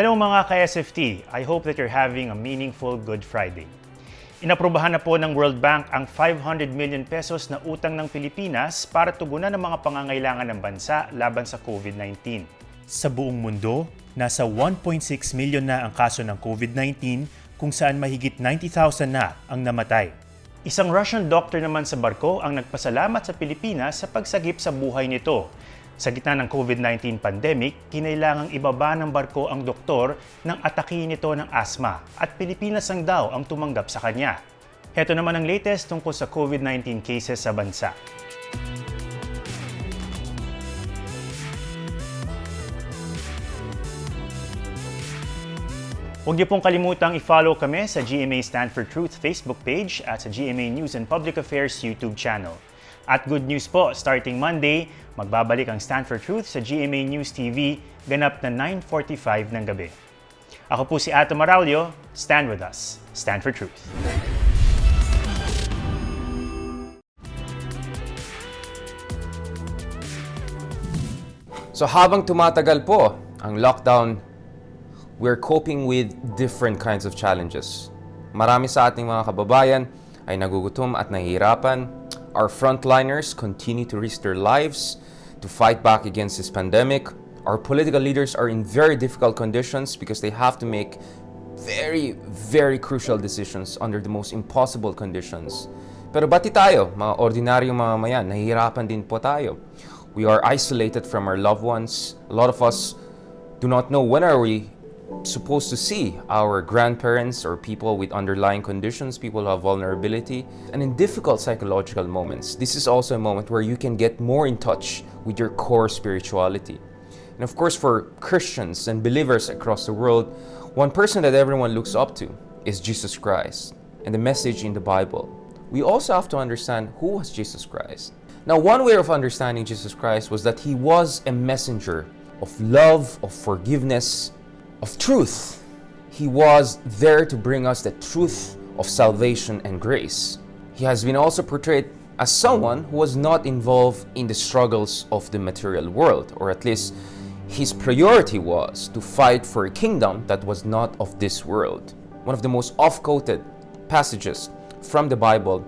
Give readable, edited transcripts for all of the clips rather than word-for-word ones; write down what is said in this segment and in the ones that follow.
Hello mga ka-SFT, I hope that you're having a meaningful Good Friday. Inaprubahan na po ng World Bank ang 500 million pesos na utang ng Pilipinas para tugunan ang mga pangangailangan ng bansa laban sa COVID-19. Sa buong mundo, nasa 1.6 million na ang kaso ng COVID-19 kung saan mahigit 90,000 na ang namatay. Isang Russian doctor naman sa barko ang nagpasalamat sa Pilipinas sa pagsagip sa buhay nito. Sa gitna ng COVID-19 pandemic, kinailangang ibaba ng barko ang doktor nang atakihin nito ng asma at Pilipinas ang daw ang tumanggap sa kanya. Heto naman ang latest tungkol sa COVID-19 cases sa bansa. Huwag niyo pong kalimutang i-follow kami sa GMA Stand for Truth Facebook page at sa GMA News and Public Affairs YouTube channel. At good news po, starting Monday, magbabalik ang Stand for Truth sa GMA News TV, ganap na 9:45 ng gabi. Ako po si Ato Maraulio, stand with us. Stand for Truth. So habang tumatagal po ang lockdown, we're coping with different kinds of challenges. Marami sa ating mga kababayan ay nagugutom at nahihirapan. Our frontliners continue to risk their lives to fight back against this pandemic. Our political leaders are in very difficult conditions because they have to make very, very crucial decisions under the most impossible conditions. Pero bati tayo, mga ordinaryong mamamayan, nahihirapan din po tayo. We are isolated from our loved ones. A lot of us do not know when are we supposed to see our grandparents or people with underlying conditions, people who have vulnerability. And in difficult psychological moments, this is also a moment where you can get more in touch with your core spirituality. And of course, for Christians and believers across the world, one person that everyone looks up to is Jesus Christ and the message in the Bible. We also have to understand who was Jesus Christ. Now, one way of understanding Jesus Christ was that he was a messenger of love, of forgiveness, of truth. He was there to bring us the truth of salvation and grace. He has been also portrayed as someone who was not involved in the struggles of the material world, or at least his priority was to fight for a kingdom that was not of this world. One of the most oft-quoted passages from the Bible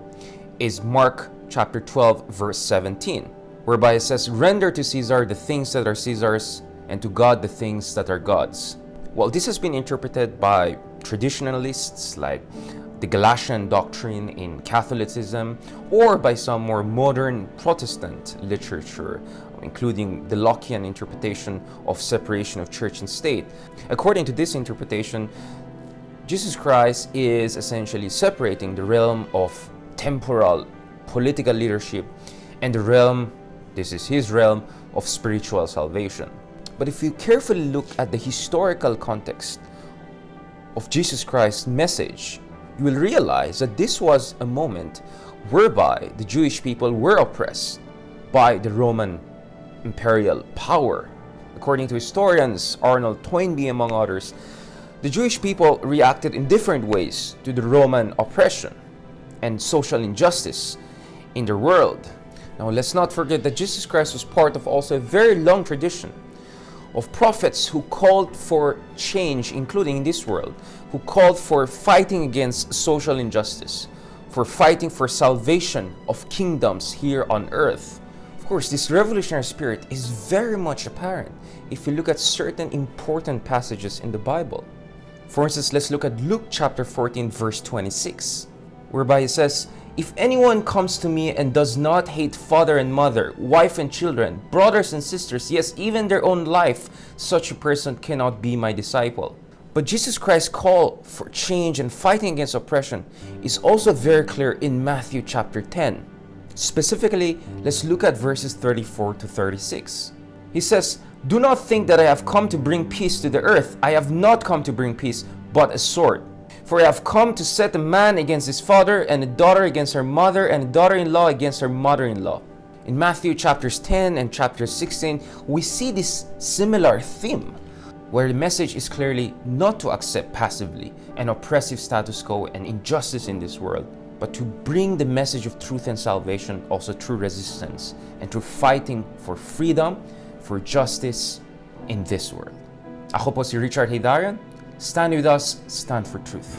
is Mark chapter 12 verse 17, whereby it says, "Render to Caesar the things that are Caesar's, and to God the things that are God's." Well, this has been interpreted by traditionalists like the Galatian doctrine in Catholicism, or by some more modern Protestant literature, including the Lockean interpretation of separation of church and state. According to this interpretation, Jesus Christ is essentially separating the realm of temporal political leadership and the realm, this is his realm, of spiritual salvation. But if you carefully look at the historical context of Jesus Christ's message, you will realize that this was a moment whereby the Jewish people were oppressed by the Roman imperial power. According to historians, Arnold Toynbee among others, the Jewish people reacted in different ways to the Roman oppression and social injustice in the world. Now, let's not forget that Jesus Christ was part of also a very long tradition of prophets who called for change, including in this world, who called for fighting against social injustice, for fighting for salvation of kingdoms here on earth. Of course, this revolutionary spirit is very much apparent if you look at certain important passages in the Bible. For instance, let's look at Luke chapter 14 verse 26, whereby it says, "If anyone comes to me and does not hate father and mother, wife and children, brothers and sisters, yes, even their own life, such a person cannot be my disciple." But Jesus Christ's call for change and fighting against oppression is also very clear in Matthew chapter 10. Specifically, let's look at verses 34 to 36. He says, "Do not think that I have come to bring peace to the earth. I have not come to bring peace, but a sword. For I have come to set a man against his father, and a daughter against her mother, and a daughter-in-law against her mother-in-law." In Matthew chapters 10 and chapter 16, we see this similar theme, where the message is clearly not to accept passively an oppressive status quo and injustice in this world, but to bring the message of truth and salvation also through resistance and through fighting for freedom, for justice in this world. Ako po si Richard Haydarian. Stand with us, stand for truth.